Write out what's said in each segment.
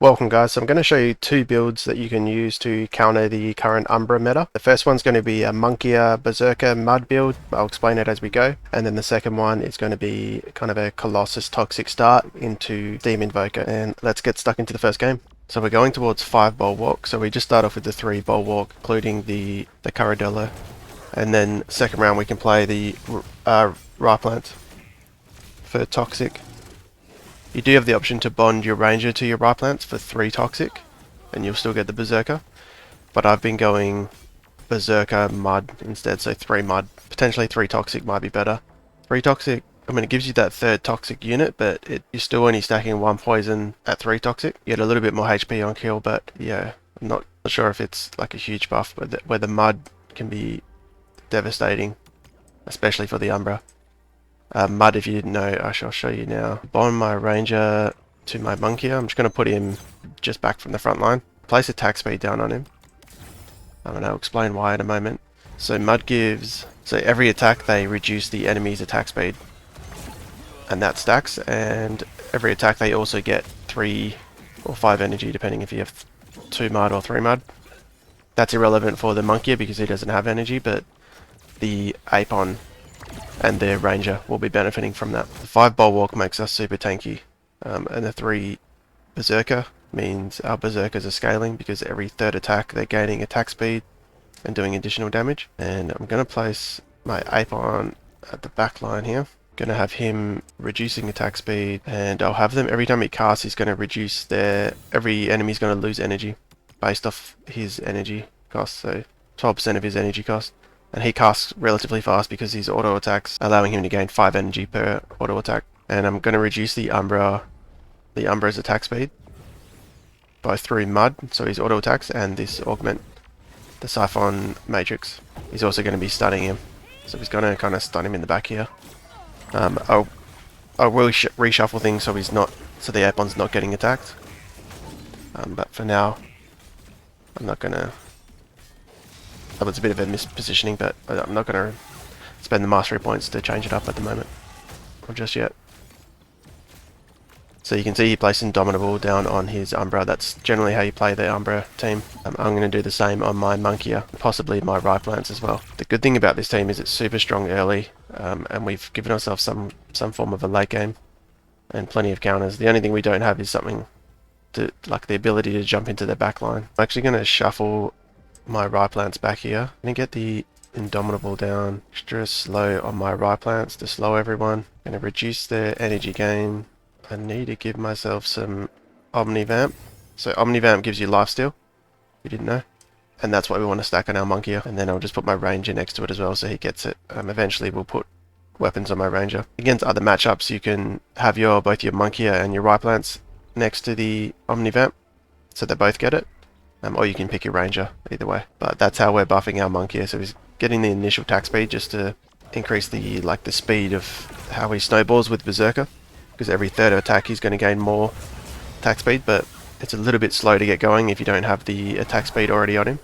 Welcome guys, so I'm going to show you two builds that you can use to counter the current Umbre meta. The first one's going to be a Monkier Berserker Mud build. I'll explain it as we go. And then the second one is going to be kind of a Colossus toxic start into Steam Invoker. And let's get stuck into the first game. So we're going towards 5 Bulwark, so we just start off with the 3 Bulwark, including the Caradello. And then second round we can play the Riplant for toxic. You do have the option to bond your Ranger to your Riplants for 3 toxic, and you'll still get the Berserker. But I've been going Berserker Mud instead, so 3 Mud. Potentially 3 toxic might be better. 3 toxic, I mean, it gives you that 3rd toxic unit, but you're still only stacking 1 poison at 3 toxic. You get a little bit more HP on kill, but yeah, I'm not sure if it's like a huge buff where the Mud can be devastating, especially for the Umbra. Mud, if you didn't know, I shall show you now. Bond my Ranger to my Monkier. I'm just going to put him just back from the front line. Place attack speed down on him. And I'll explain why in a moment. So Mud gives... So every attack they reduce the enemy's attack speed. And that stacks. And every attack they also get 3 or 5 energy, depending if you have 2 Mud or 3 Mud. That's irrelevant for the Monkier because he doesn't have energy, but the Apon and their Ranger will be benefiting from that. The 5 Bulwark makes us super tanky, and the 3 Berserker means our Berserkers are scaling because every 3rd attack they're gaining attack speed and doing additional damage. And I'm going to place my Apon at the back line here. Going to have him reducing attack speed, and I'll have them every time he casts he's going to reduce every enemy's going to lose energy based off his energy cost, so 12% of his energy cost. And he casts relatively fast because his auto attacks, allowing him to gain 5 energy per auto attack. And I'm going to reduce the Umbra's attack speed both through Mud, so his auto attacks, and this augment, the Siphon Matrix. He's also going to be stunning him, so he's going to kind of stun him in the back here. I will reshuffle things so the Apon's not getting attacked. But for now, I'm not going to. That was a bit of a mispositioning, but I'm not going to spend the mastery points to change it up at the moment, or just yet. So you can see he placed Indomitable down on his Umbra. That's generally how you play the Umbra team. I'm going to do the same on my Monkier, possibly my Riplants as well. The good thing about this team is it's super strong early, and we've given ourselves some form of a late game and plenty of counters. The only thing we don't have is something to, like the ability to jump into their back line. I'm actually going to shuffle my Riplants back here. I'm going to get the Indomitable down extra slow on my Riplants to slow everyone. I'm going to reduce their energy gain. I need to give myself some Omnivamp. So Omnivamp gives you lifesteal, if you didn't know. And that's what we want to stack on our Monkier. And then I'll just put my Ranger next to it as well so he gets it. Eventually we'll put weapons on my Ranger. Against other matchups you can have both your Monkier and your Riplants next to the Omnivamp, so they both get it. Or you can pick your Ranger, either way. But that's how we're buffing our Monkier. So he's getting the initial attack speed just to increase the speed of how he snowballs with Berserker. Because every 3rd attack he's going to gain more attack speed, but it's a little bit slow to get going if you don't have the attack speed already on him.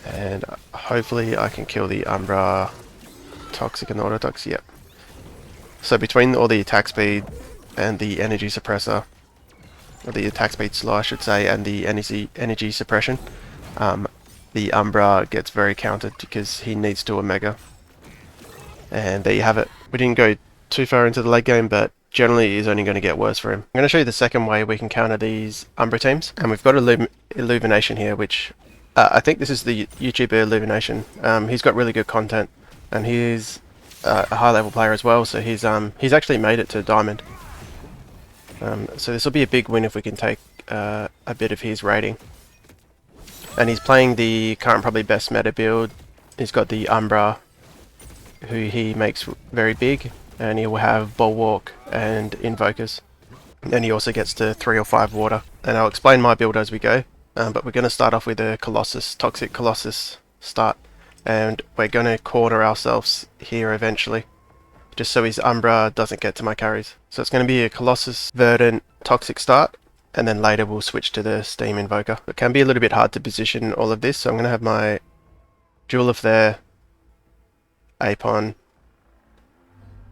And hopefully I can kill the Umbra Toxic and the Auto Toxic, yep. So between all the attack speed and the energy suppressor, or the attack speed slow I should say, and the energy suppression, the Umbra gets very countered because he needs to Omega. And there you have it. We didn't go too far into the late game, but generally it is only going to get worse for him. I'm going to show you the second way we can counter these Umbra teams. And we've got Illumination here, which I think this is the YouTuber Illumination. He's got really good content, and he's a high level player as well, so he's actually made it to Diamond. So this will be a big win if we can take a bit of his rating. And he's playing the current probably best meta build. He's got the Umbra, who he makes very big, and he will have Bulwark and Invokers. And he also gets to 3 or 5 water. And I'll explain my build as we go, but we're going to start off with a Colossus, Toxic Colossus start. And we're going to corner ourselves here eventually, just so his Umbra doesn't get to my carries. So it's going to be a Colossus, Verdant, Toxic start, and then later we'll switch to the Steam Invoker. It can be a little bit hard to position all of this, so I'm going to have my Jewel of there, Apon,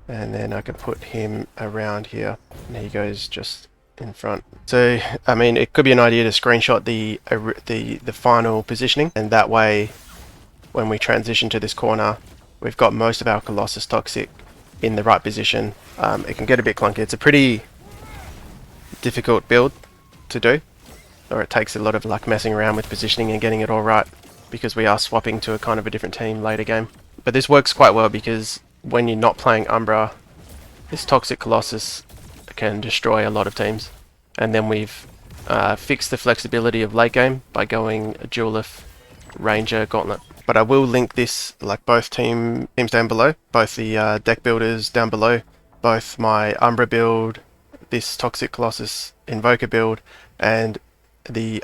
And then I can put him around here, and he goes just in front. So, I mean, it could be an idea to screenshot the final positioning, and that way, when we transition to this corner, we've got most of our Colossus Toxic in the right position. It can get a bit clunky. It's a pretty difficult build to do, or it takes a lot of like messing around with positioning and getting it all right, because we are swapping to a kind of a different team later game. But this works quite well because when you're not playing Umbra, this Toxic Colossus can destroy a lot of teams. And then we've fixed the flexibility of late game by going a Duelith Ranger Gauntlet. But I will link this, like both teams down below, both the deck builders down below, both my Umbra build, this Toxic Colossus Invoker build, and the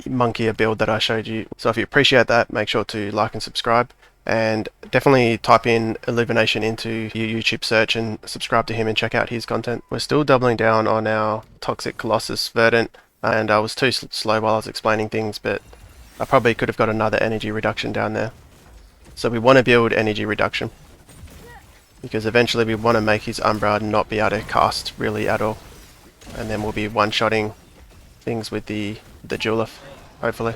Monkier build that I showed you. So if you appreciate that, make sure to like and subscribe, and definitely type in Illumination into your YouTube search and subscribe to him and check out his content. We're still doubling down on our Toxic Colossus Verdant, and I was too slow while I was explaining things, but I probably could have got another energy reduction down there. So we want to build energy reduction, because eventually we want to make his Umbra not be able to cast really at all, and then we'll be one-shotting things with the Duelith, hopefully.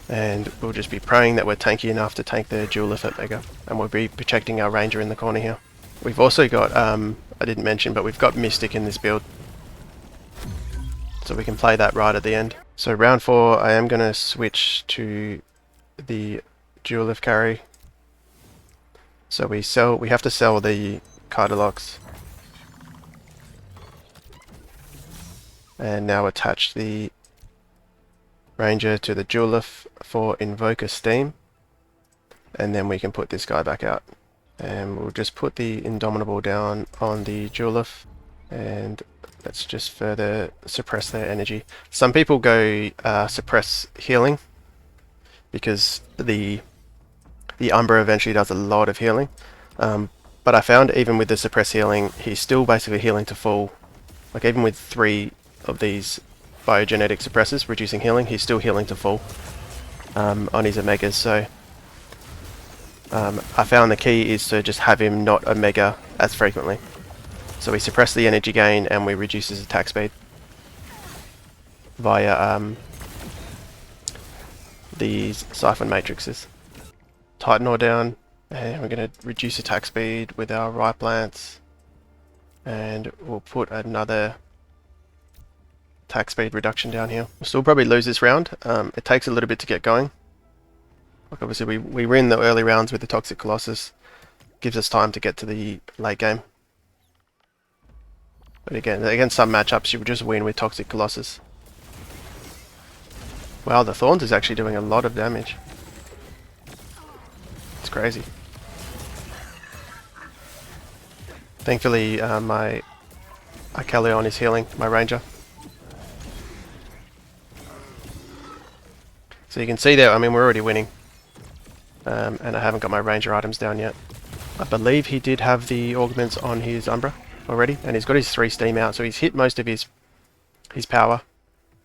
And we'll just be praying that we're tanky enough to tank the Duelith at Mega, and we'll be protecting our Ranger in the corner here. We've also got, I didn't mention, but we've got Mystic in this build, so we can play that right at the end. So round 4, I am going to switch to the Duelith carry. So we have to sell the Cardilocks, and now attach the Ranger to the Duelith for Invoker Steam, and then we can put this guy back out. And we'll just put the Indomitable down on the Duelith, and let's just further suppress their energy. Some people go suppress healing, because the Umbra eventually does a lot of healing, but I found even with the suppress healing, he's still basically healing to full. Like even with 3 of these biogenetic suppressors reducing healing, he's still healing to full on his Omegas. So I found the key is to just have him not Omega as frequently. So we suppress the energy gain and we reduce his attack speed via these Siphon Matrices. Titan ore down, and we're going to reduce attack speed with our Ripe Lance, and we'll put another attack speed reduction down here. We'll still probably lose this round. It takes a little bit to get going. Like obviously we were in the early rounds with the Toxic Colossus. Gives us time to get to the late game. But again, against some matchups you would just win with Toxic Colossus. Wow, the Thorns is actually doing a lot of damage. It's crazy. Thankfully my Archelion is healing, my Ranger. So you can see there, I mean we're already winning. And I haven't got my Ranger items down yet. I believe he did have the augments on his Umbra already, and he's got his 3 steam out, so he's hit most of his power.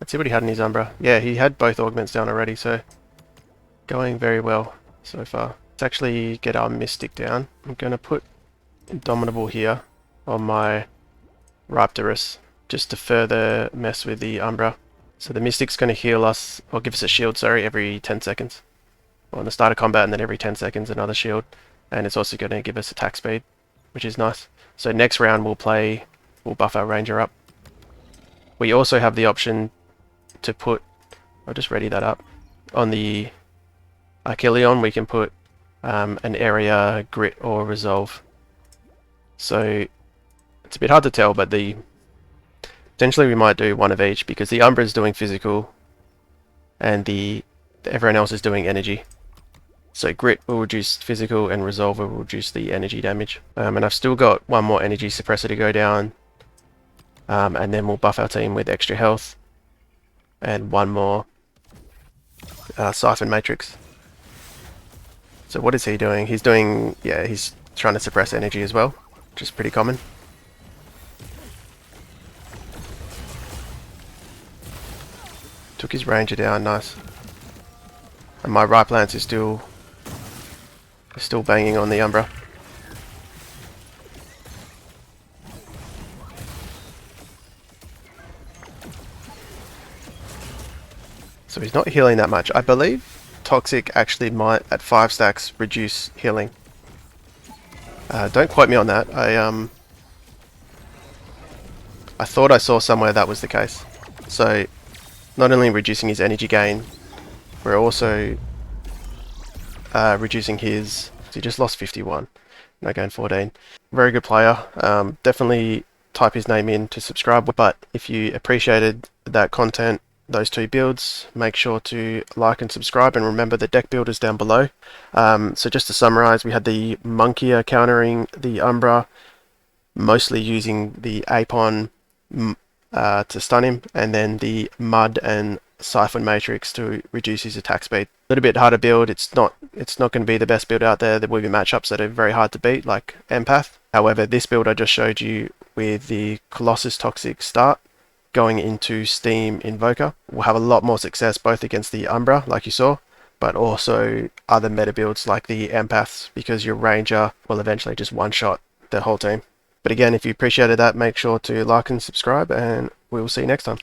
Let's see what he had in his Umbra. Yeah, he had both augments down already, so going very well so far. Let's actually get our Mystic down. I'm going to put Indomitable here on my Raptorus, just to further mess with the Umbra. So the Mystic's going to heal us, or give us a shield, sorry, every 10 seconds. On the start of combat, and then every 10 seconds another shield. And it's also going to give us attack speed, which is nice. So next round we'll buff our Ranger up. We also have the option to put, I'll just ready that up, on the Archelion we can put an area, grit or resolve. So it's a bit hard to tell, but potentially we might do one of each, because the Umbra is doing physical and everyone else is doing energy. So grit will reduce physical and resolve will reduce the energy damage. And I've still got one more energy suppressor to go down, and then we'll buff our team with extra health and one more Siphon Matrix. So what is he doing? He's doing, yeah, he's trying to suppress energy as well, which is pretty common. Took his Ranger down, nice. And my Ripe Lance is still banging on the Umbra. So he's not healing that much. I believe Toxic actually might, at 5 stacks, reduce healing. Don't quote me on that. I thought I saw somewhere that was the case. So, not only reducing his energy gain, we're also reducing his... He just lost 51. No gain 14. Very good player. Definitely type his name in to subscribe. But if you appreciated that content, those 2 builds, make sure to like and subscribe, and remember the deck builders down below. So just to summarize, we had the Monkier countering the Umbra, mostly using the Apon to stun him, and then the Mud and Siphon Matrix to reduce his attack speed. A little bit harder build. It's not going to be the best build out there. There will be matchups that are very hard to beat, like Empath. However, this build I just showed you with the Colossus Toxic start going into Steam Invoker will have a lot more success both against the Umbra, like you saw, but also other meta builds like the Empaths, because your Ranger will eventually just one-shot the whole team. But again, if you appreciated that, make sure to like and subscribe, and we will see you next time.